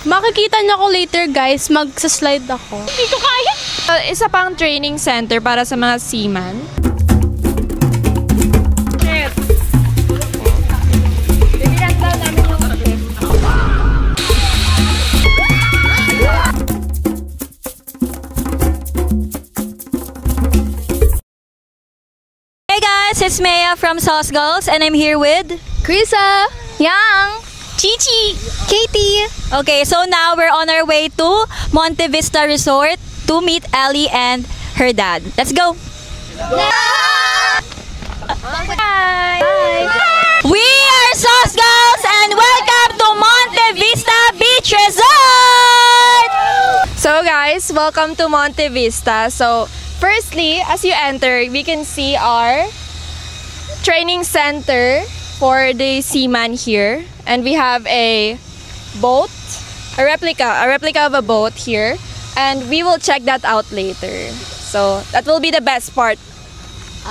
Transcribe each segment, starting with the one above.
Makikita niyo ako later guys, magsa-slide ako. Hindi ko kaya! Isa pang training center para sa mga seaman. Hey guys, it's Maya from Sauce Girls and I'm here with Krisa! Yang! Chichi, Katie. Okay, so now we're on our way to Monte Vista Resort to meet Ellie and her dad. Let's go. Hi! We are Sauce Girls and welcome to Monte Vista Beach Resort. So guys, welcome to Monte Vista. So firstly, as you enter, we can see our training center for the seaman here. And we have a boat, a replica of a boat here. And we will check that out later. So that will be the best part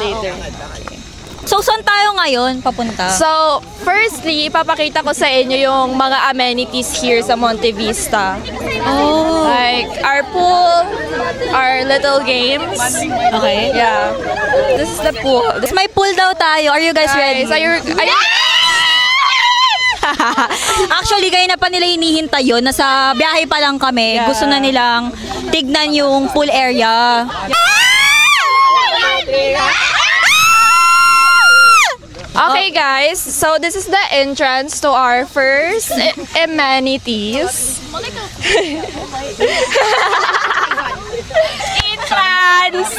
later. Okay. So saan tayo ngayon papunta? So firstly, ipapakita ko sa inyo yung mga amenities here sa Monte Vista. Oh. Like our pool, our little games. Okay. Yeah. This is the pool. May pool daw tayo. Are you guys ready? Are you Actually, kayo na pa nila hinihintay yun. Nasa biyahe pa lang kami. Yeah. Gusto na nilang tignan yung pool area. Okay guys, so this is the entrance to our first amenities. Entrance!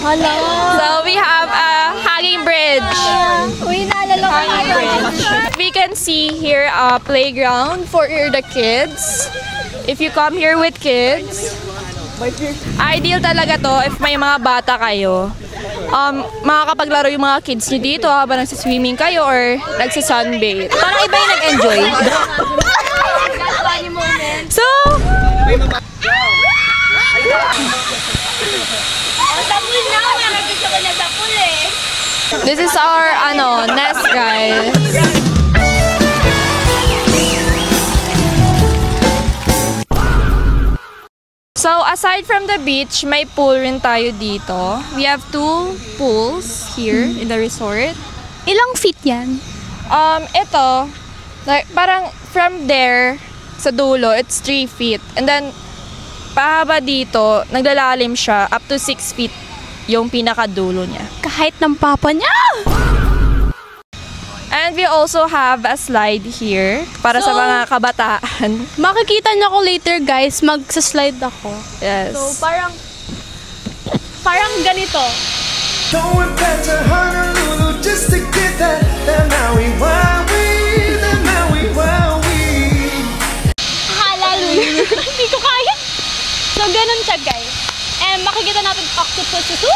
Hello! So we have a hanging bridge. Uy, naalala ko Bridge. We can see here a playground for the kids. If you come here with kids, ideal talaga to if may mga bata kayo. Makakapaglaro yung mga kids nyo dito habang nagsiswimming kayo or nagsisunbathe. Parang iba yung nag-enjoy. So, this is our nest, guys. So, aside from the beach, may pool rin tayo dito. We have 2 pools here in the resort. Ilang feet yan? Ito, like, parang from there sa dulo, it's 3 feet. And then, pahaba dito, naglalalim siya, up to 6 feet yung pinakadulo niya. Kahit ng papa niya! And we also have a slide here para sa mga kabataan. Makikita niyo ako later guys, magsa-slide ako. Yes. So parang ganito. Going back to Honolulu just to get that Maui Wowie, the Maui Wowie. Hallelujah! Hindi ko kaya. So ganun siya guys. And makikita natin octopus zoo.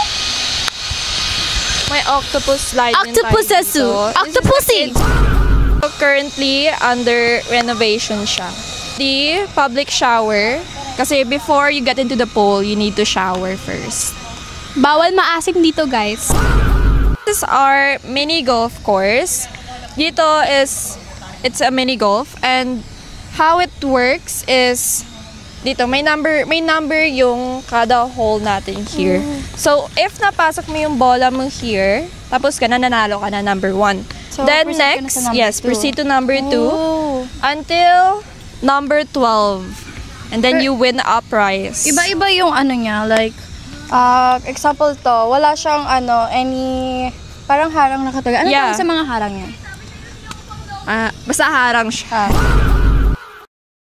May octopus slide din tayo Octopusasu. dito. Octopussy! So, currently, under renovation siya. The public shower, kasi before you get into the pool, you need to shower first. Bawal maasim dito guys. This is our mini golf course. Dito it's a mini golf, and how it works is dito may number yung kada hole natin here. So if napasok mo yung bola mo here, tapos nanalo ka na number 1. So, Then proceed ka na next, sa number yes, 2. proceed to number 2 Oh. until number 12. And then you win a prize. Iba-iba yung niya, like, example to, wala siyang any, parang harang na kataga. Ano Yeah. tawag sa mga harang niya? Basta harang siya.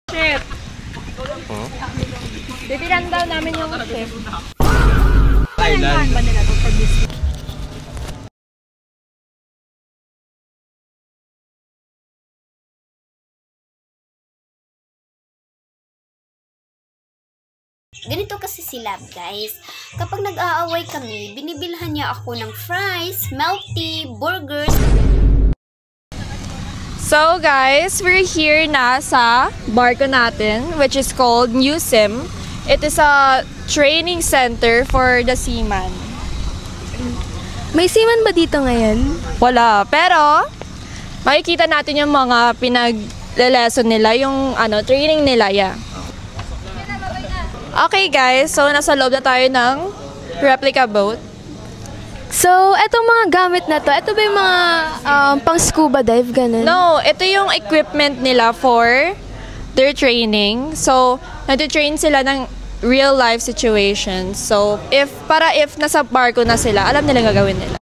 Shit. Titiran daw namin yung ship. Thailand. Ganito kasi si Lab, guys. Kapag nag-aaway kami, binibilhan niya ako ng fries, milk tea, burgers. So guys, we're here na sa barko natin, which is called New Sim. It is a training center for the seaman. May seaman ba dito ngayon? Wala, pero makikita natin yung mga lesson nila, yung training nila, yeah. Okay guys, so nasa loob na tayo ng replica boat. So, etong mga gamit na to, ito ba yung mga pang scuba dive, ganun? No, ito yung equipment nila for their training. So, nag-train sila ng real life situations. So, if nasa barko na sila, alam nila gagawin nila.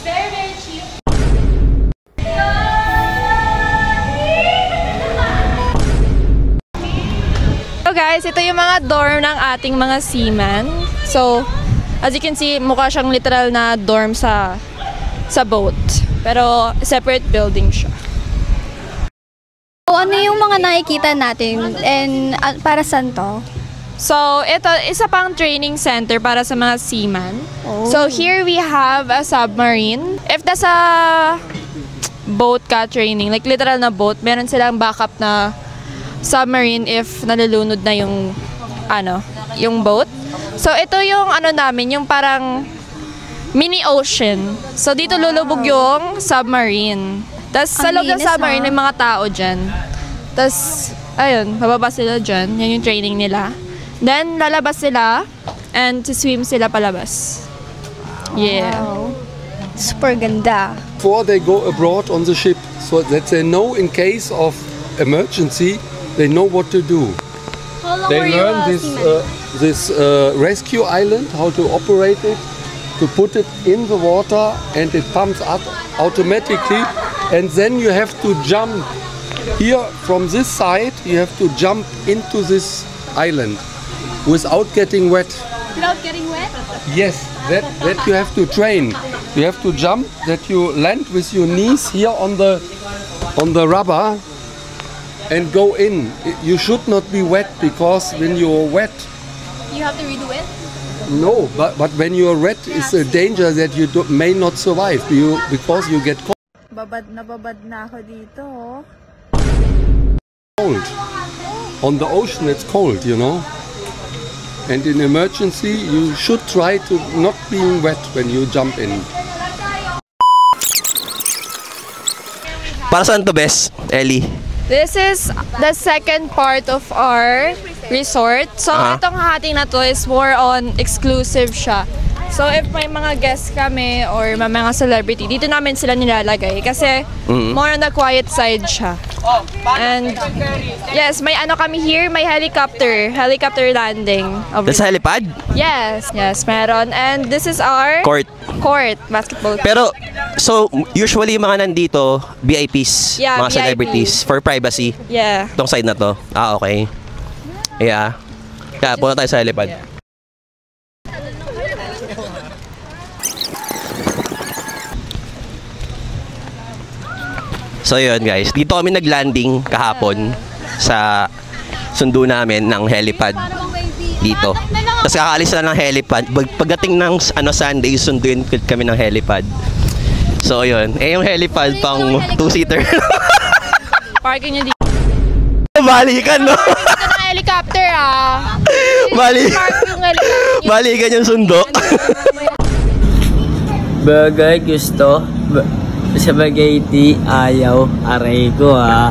Very, very cheap. So guys, ito yung mga dorm ng ating mga seamen. So, as you can see, mukha siyang literal na dorm sa boat. Pero, separate building siya. So, ano yung mga nakikita natin and para saan to? So, ito, isa pang training center para sa mga seamen. So, here we have a submarine. If nasa boat ka training, like literal na boat, meron silang backup na submarine if nalulunod na yung boat. So, ito yung namin, yung parang mini ocean. So, dito lulubog yung submarine. Tapos, sa loob ng submarine, may mga tao dyan. Tapos, ayun, mababa sila dyan. Yan yung training nila. Then, lalabas sila and to swim sila palabas. Yeah. Wow. Super ganda. Before they go abroad on the ship, so that they know in case of emergency, they know what to do. How long They were you learn a this seaman? rescue island, how to operate it, to put it in the water, and it pumps up automatically. And then you have to jump here from this side. You have to jump into this island without getting wet. Without getting wet? Yes, that you have to train. You have to jump, that you land with your knees here on the rubber and go in. You should not be wet, because when you're wet, You have to redo it? no, but when you're wet, it's a danger that you may not survive because you get Babad na ako dito. cold. On the ocean it's cold, you know. And in emergency, you should try to not being wet when you jump in. Para saan to, Bes? Ellie? This is the second part of our resort. So, itong hating na to is more on exclusive siya. So, if may mga guests kami or may mga celebrity, dito namin sila nilalagay. Kasi, more on the quiet side siya. And, yes, may kami here, may helicopter landing. That's sa helipad? Yes, meron. And this is our Court. basketball. Pero, so, usually yung mga nandito, VIPs, Yeah, mga VIP. celebrities, for privacy. Yeah. Itong side na to. Ah, okay. Yeah. Kaya, punta tayo sa helipad. So yun guys, dito kami naglanding kahapon sa sundo namin ng helipad dito. Tapos kakaalis na ng helipad. Pagdating ng Sunday, sunduin kami ng helipad. So yun, yung helipad pang 2-seater. Parking niya dito. Balikan, no? Ito na helicopter, Park yung helicopter. Balikan yung sundo. Bagay gusto, spaghetti ayaw, aray ko ha.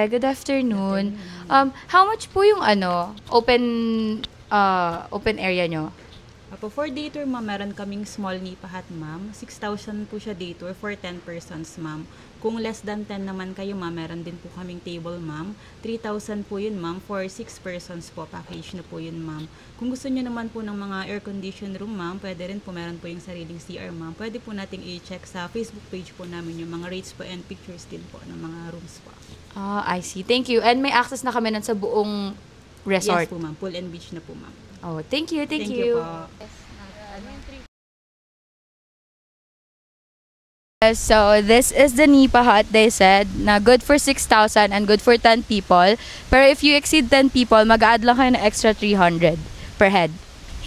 Good afternoon. How much po yung open area nyo? Apo, for day tour, ma'am, meron kaming small nipa hut, ma'am. 6,000 po siya day tour for 10 persons, ma'am. Kung less than 10 naman kayo, ma'am, meron din po kaming table, ma'am. 3,000 po yun, ma'am. For 6 persons po, package na po yun, ma'am. Kung gusto niyo naman po ng mga air-conditioned room, ma'am, pwede rin po, meron po yung sariling CR, ma'am. Pwede po nating i-check sa Facebook page po namin yung mga rates po and pictures din po ng mga rooms po. I see. Thank you. And may access na kami nun sa buong resort. Yes po, ma'am. Pool and beach na po, ma'am. Oh, thank you. Thank you you. po. So, this is the Nipa hut, they said, na good for 6,000 and good for 10 people. Pero if you exceed 10 people, mag-add lang kayo na extra 300 per head.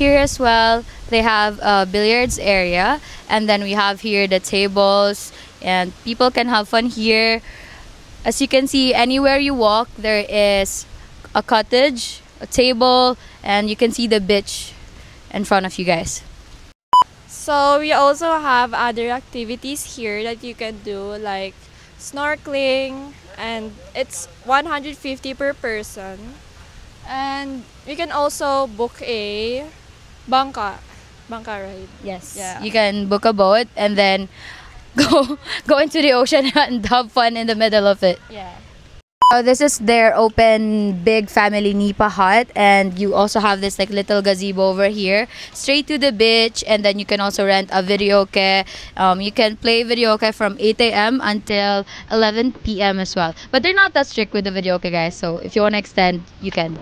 Here as well, they have a billiards area. And then we have here the tables. And people can have fun here. As you can see, anywhere you walk, there is a cottage, a table, and you can see the beach in front of you guys. So we also have other activities here that you can do, like snorkeling, and it's 150 per person. And you can also book a bangka ride. Yes. Yeah. You can book a boat and then go into the ocean and have fun in the middle of it. Yeah. So this is their open big family Nipa hut, and you also have this like little gazebo over here straight to the beach, and then you can also rent a videoke. You can play videoke from 8 a.m. until 11 p.m. as well, but they're not that strict with the videoke, guys, so if you want to extend, you can.